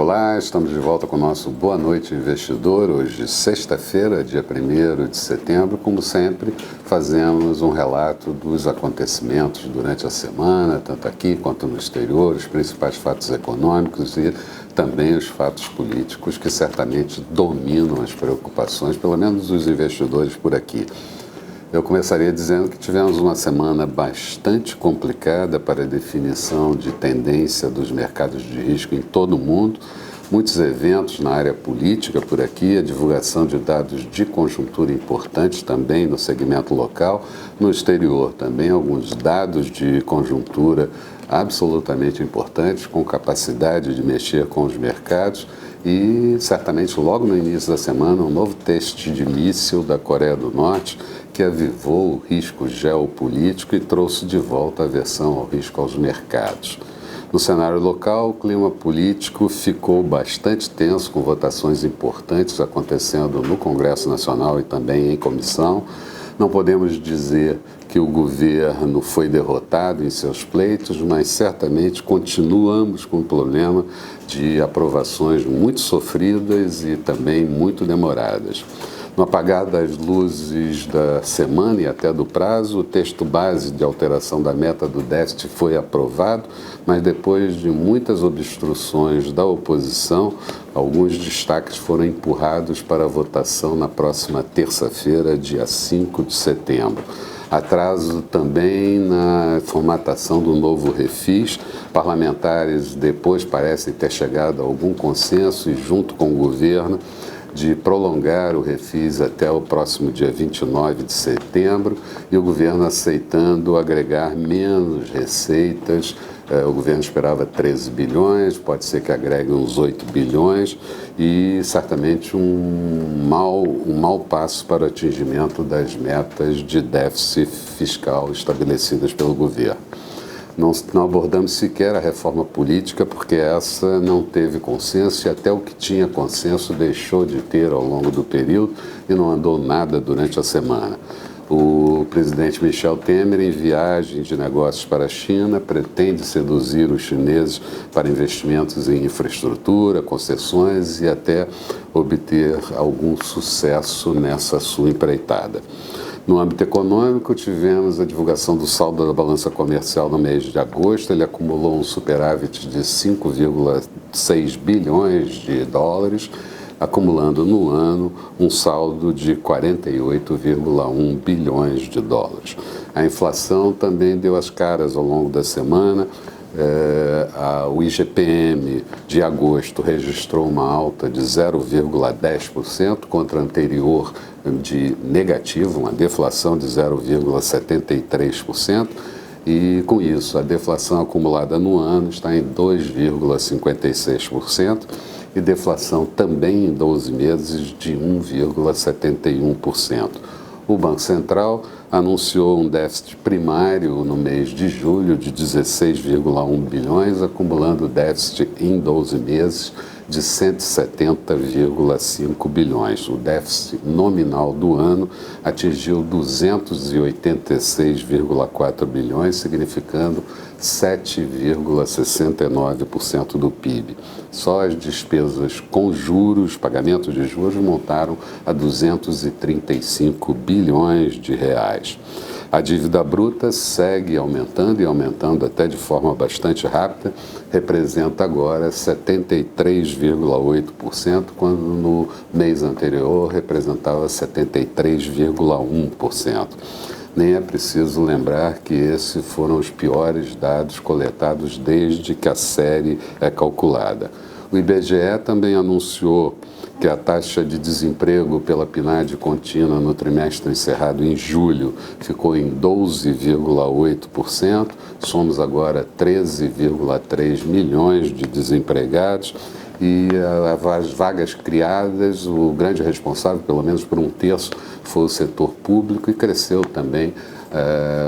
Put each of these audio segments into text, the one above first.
Olá, estamos de volta com o nosso Boa Noite Investidor. Hoje, sexta-feira, dia 1º de setembro. Como sempre, fazemos um relato dos acontecimentos durante a semana, tanto aqui quanto no exterior, os principais fatos econômicos e também os fatos políticos que certamente dominam as preocupações, pelo menos dos investidores por aqui. Eu começaria dizendo que tivemos uma semana bastante complicada para a definição de tendência dos mercados de risco em todo o mundo. Muitos eventos na área política por aqui, a divulgação de dados de conjuntura importantes também no segmento local, no exterior também alguns dados de conjuntura absolutamente importantes, com capacidade de mexer com os mercados. E certamente logo no início da semana um novo teste de míssil da Coreia do Norte que avivou o risco geopolítico e trouxe de volta a aversão ao risco aos mercados. No cenário local, o clima político ficou bastante tenso, com votações importantes acontecendo no Congresso Nacional e também em comissão. Não podemos dizer que o governo foi derrotado em seus pleitos, mas certamente continuamos com o problema de aprovações muito sofridas e também muito demoradas. No apagar das luzes da semana e até do prazo, o texto base de alteração da meta do déficit foi aprovado, mas depois de muitas obstruções da oposição, alguns destaques foram empurrados para a votação na próxima terça-feira, dia 5 de setembro. Atraso também na formatação do novo refis. Parlamentares depois parecem ter chegado a algum consenso e, junto com o governo, de prolongar o refis até o próximo dia 29 de setembro e o governo aceitando agregar menos receitas. O governo esperava 13 bilhões, pode ser que agregue uns 8 bilhões e certamente um mau passo para o atingimento das metas de déficit fiscal estabelecidas pelo governo. Não abordamos sequer a reforma política, porque essa não teve consenso e até o que tinha consenso deixou de ter ao longo do período e não andou nada durante a semana. O presidente Michel Temer, em viagem de negócios para a China, pretende seduzir os chineses para investimentos em infraestrutura, concessões e até obter algum sucesso nessa sua empreitada. No âmbito econômico, tivemos a divulgação do saldo da balança comercial no mês de agosto. Ele acumulou um superávit de 5,6 bilhões de dólares, acumulando no ano um saldo de 48,1 bilhões de dólares. A inflação também deu as caras ao longo da semana. O IGPM de agosto registrou uma alta de 0,10% contra a anterior de negativo, uma deflação de 0,73%, e com isso a deflação acumulada no ano está em 2,56% e deflação também em 12 meses de 1,71%. O Banco Central anunciou um déficit primário no mês de julho de 16,1 bilhões, acumulando déficit em 12 meses de 170,5 bilhões. O déficit nominal do ano atingiu 286,4 bilhões, significando 7,69% do PIB. Só as despesas com juros, pagamentos de juros, montaram a 235 bilhões de reais. A dívida bruta segue aumentando e aumentando até de forma bastante rápida, representa agora 73,8%, quando no mês anterior representava 73,1%. Nem é preciso lembrar que esses foram os piores dados coletados desde que a série é calculada. O IBGE também anunciou que a taxa de desemprego pela PNAD contínua no trimestre encerrado em julho ficou em 12,8%. Somos agora 13,3 milhões de desempregados e as vagas criadas, o grande responsável, pelo menos por um terço, foi o setor público e cresceu também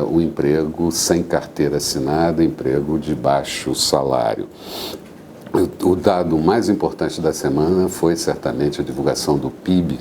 o emprego sem carteira assinada, emprego de baixo salário. O dado mais importante da semana foi certamente a divulgação do PIB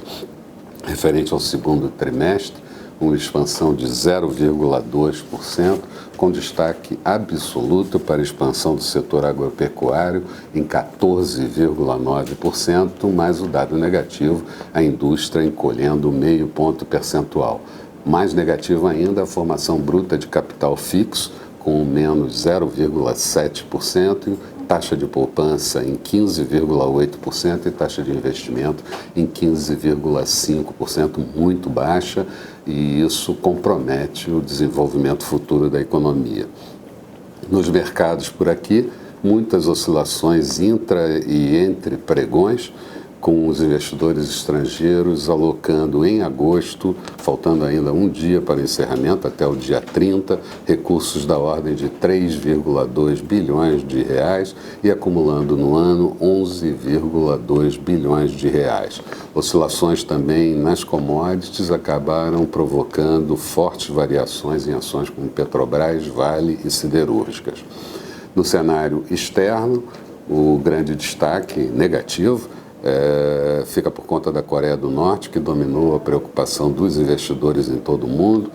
referente ao segundo trimestre. uma expansão de 0,2%, com destaque absoluto para a expansão do setor agropecuário em 14,9%, mais o dado negativo, a indústria encolhendo meio ponto percentual. Mais negativo ainda a formação bruta de capital fixo, com menos 0,7%, taxa de poupança em 15,8% e taxa de investimento em 15,5%, muito baixa, e isso compromete o desenvolvimento futuro da economia. Nos mercados por aqui, muitas oscilações intra e entre pregões, com os investidores estrangeiros alocando em agosto, faltando ainda um dia para o encerramento, até o dia 30, recursos da ordem de 3,2 bilhões de reais e acumulando no ano 11,2 bilhões de reais. Oscilações também nas commodities acabaram provocando fortes variações em ações como Petrobras, Vale e siderúrgicas. No cenário externo, o grande destaque negativo fica por conta da Coreia do Norte, que dominou a preocupação dos investidores em todo o mundo,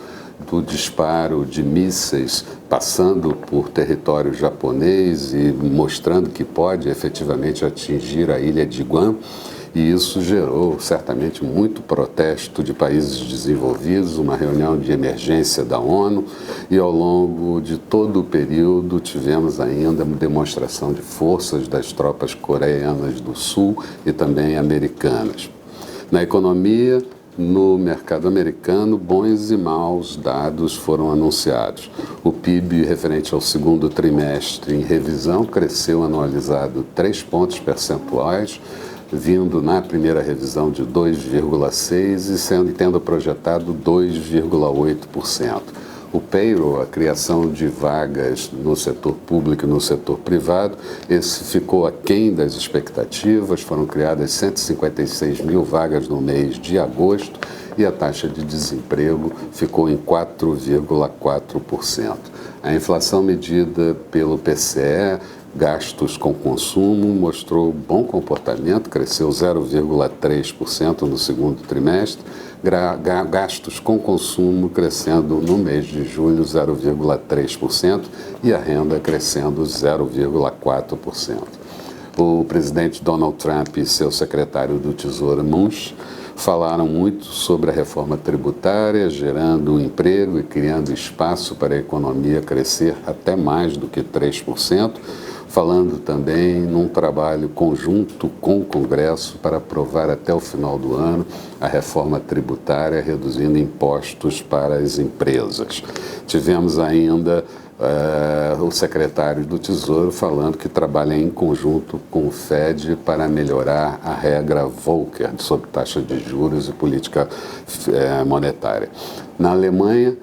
do disparo de mísseis passando por território japonês e mostrando que pode efetivamente atingir a ilha de Guam. E isso gerou certamente muito protesto de países desenvolvidos, uma reunião de emergência da ONU, e ao longo de todo o período tivemos ainda uma demonstração de forças das tropas coreanas do Sul e também americanas. Na economia, no mercado americano, bons e maus dados foram anunciados. O PIB referente ao segundo trimestre em revisão cresceu anualizado 3 pontos percentuais, vindo na primeira revisão de 2,6% e tendo projetado 2,8%. O payroll, a criação de vagas no setor público e no setor privado, esse ficou aquém das expectativas, foram criadas 156 mil vagas no mês de agosto e a taxa de desemprego ficou em 4,4%. A inflação medida pelo PCE, gastos com consumo, mostrou bom comportamento, cresceu 0,3% no segundo trimestre, gastos com consumo crescendo no mês de julho 0,3% e a renda crescendo 0,4%. O presidente Donald Trump e seu secretário do Tesouro Mnuchin falaram muito sobre a reforma tributária, gerando emprego e criando espaço para a economia crescer até mais do que 3%, falando também num trabalho conjunto com o Congresso para aprovar até o final do ano a reforma tributária, reduzindo impostos para as empresas. Tivemos ainda o secretário do Tesouro falando que trabalha em conjunto com o FED para melhorar a regra Volcker sobre taxa de juros e política monetária. Na Alemanha,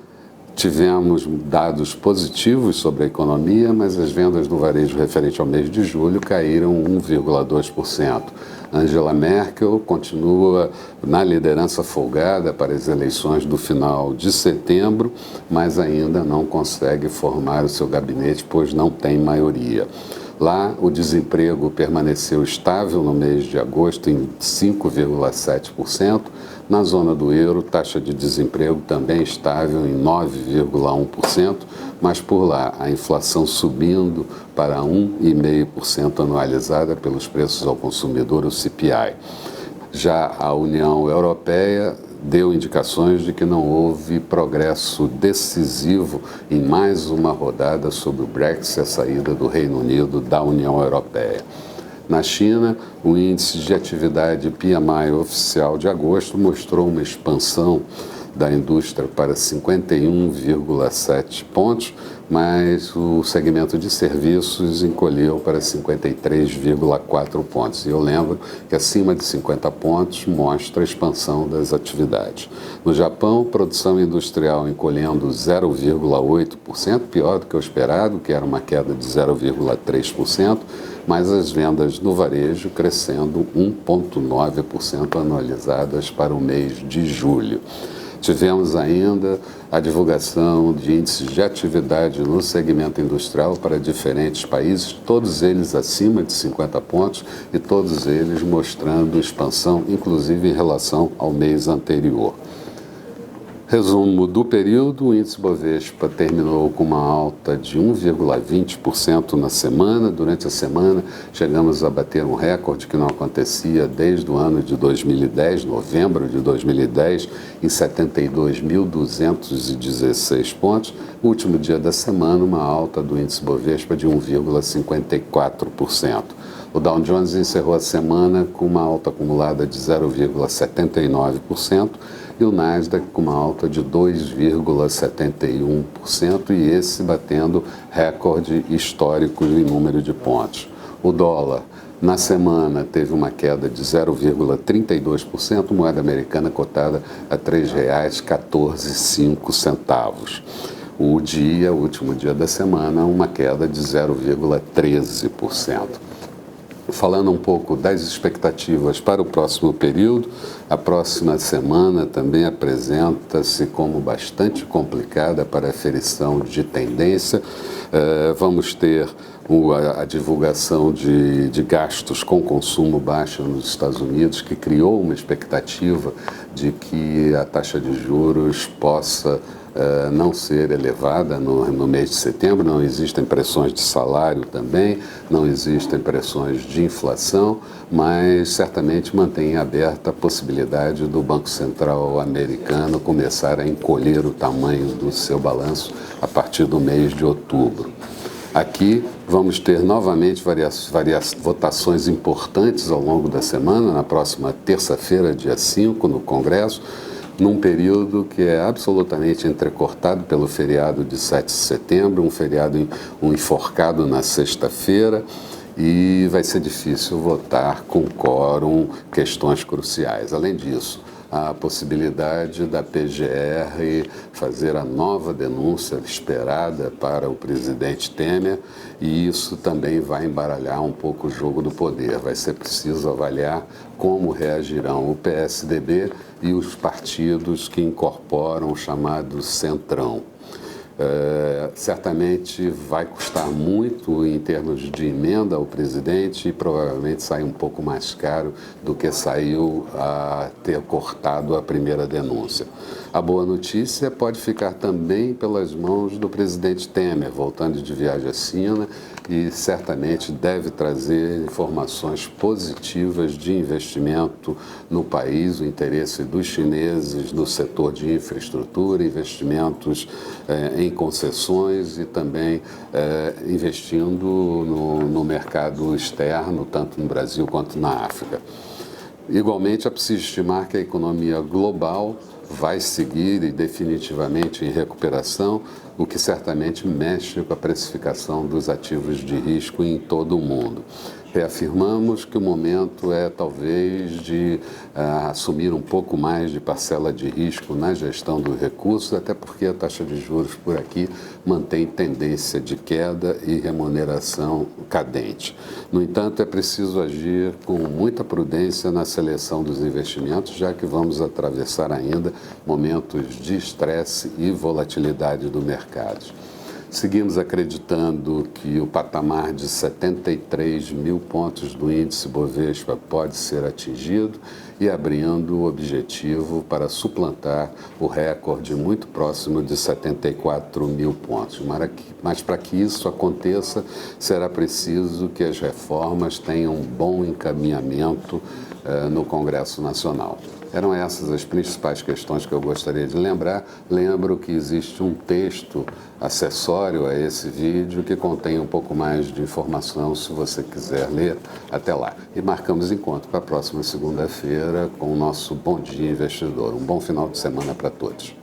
tivemos dados positivos sobre a economia, mas as vendas no varejo referente ao mês de julho caíram 1,2%. Angela Merkel continua na liderança folgada para as eleições do final de setembro, mas ainda não consegue formar o seu gabinete, pois não tem maioria. Lá, o desemprego permaneceu estável no mês de agosto em 5,7%. Na zona do euro, taxa de desemprego também estável em 9,1%, mas por lá a inflação subindo para 1,5% anualizada pelos preços ao consumidor, o CPI. Já a União Europeia deu indicações de que não houve progresso decisivo em mais uma rodada sobre o Brexit, a saída do Reino Unido da União Europeia. Na China, o índice de atividade PMI oficial de agosto mostrou uma expansão da indústria para 51,7 pontos, mas o segmento de serviços encolheu para 53,4 pontos. E eu lembro que acima de 50 pontos mostra a expansão das atividades. No Japão, produção industrial encolhendo 0,8%, pior do que o esperado, que era uma queda de 0,3%, mas as vendas no varejo crescendo 1,9% anualizadas para o mês de julho. Tivemos ainda a divulgação de índices de atividade no segmento industrial para diferentes países, todos eles acima de 50 pontos e todos eles mostrando expansão, inclusive em relação ao mês anterior. Resumo do período: o índice Bovespa terminou com uma alta de 1,20% na semana. Durante a semana, chegamos a bater um recorde que não acontecia desde o ano de 2010, novembro de 2010, em 72.216 pontos. No último dia da semana, uma alta do índice Bovespa de 1,54%. O Dow Jones encerrou a semana com uma alta acumulada de 0,79%. E o Nasdaq com uma alta de 2,71%, e esse batendo recorde histórico em número de pontos. O dólar, na semana, teve uma queda de 0,32%, moeda americana cotada a R$ 3,145. O último dia da semana, uma queda de 0,13%. Falando um pouco das expectativas para o próximo período, a próxima semana também apresenta-se como bastante complicada para a aferição de tendência. Vamos ter a divulgação de gastos com consumo baixo nos Estados Unidos, que criou uma expectativa de que a taxa de juros possa não ser elevada no mês de setembro. Não existem pressões de salário também, não existem pressões de inflação, mas certamente mantém aberta a possibilidade do Banco Central americano começar a encolher o tamanho do seu balanço a partir do mês de outubro. Aqui vamos ter novamente várias votações importantes ao longo da semana, na próxima terça-feira, dia 5, no Congresso, num período que é absolutamente entrecortado pelo feriado de 7 de setembro, um feriado enforcado na sexta-feira, e vai ser difícil votar com quórum questões cruciais. Além disso, a possibilidade da PGR fazer a nova denúncia esperada para o presidente Temer, e isso também vai embaralhar um pouco o jogo do poder. Vai ser preciso avaliar como reagirão o PSDB e os partidos que incorporam o chamado Centrão. Certamente vai custar muito em termos de emenda ao presidente, e provavelmente sai um pouco mais caro do que saiu a ter cortado a primeira denúncia. A boa notícia pode ficar também pelas mãos do presidente Temer, voltando de viagem à China, e certamente deve trazer informações positivas de investimento no país, o interesse dos chineses no setor de infraestrutura, investimentos em concessões e também investindo no mercado externo, tanto no Brasil quanto na África. Igualmente, é preciso estimar que a economia global vai seguir e definitivamente em recuperação, o que certamente mexe com a precificação dos ativos de risco em todo o mundo. Reafirmamos que o momento é talvez de assumir um pouco mais de parcela de risco na gestão dos recursos, até porque a taxa de juros por aqui mantém tendência de queda e remuneração cadente. No entanto, é preciso agir com muita prudência na seleção dos investimentos, já que vamos atravessar ainda momentos de estresse e volatilidade do mercado. Seguimos acreditando que o patamar de 73 mil pontos do índice Bovespa pode ser atingido e abrindo o objetivo para suplantar o recorde muito próximo de 74 mil pontos. Mas para que isso aconteça, será preciso que as reformas tenham um bom encaminhamento no Congresso Nacional. Eram essas as principais questões que eu gostaria de lembrar. Lembro que existe um texto acessório a esse vídeo que contém um pouco mais de informação, se você quiser ler. Até lá. E marcamos encontro para a próxima segunda-feira com o nosso Bom Dia Investidor. Um bom final de semana para todos.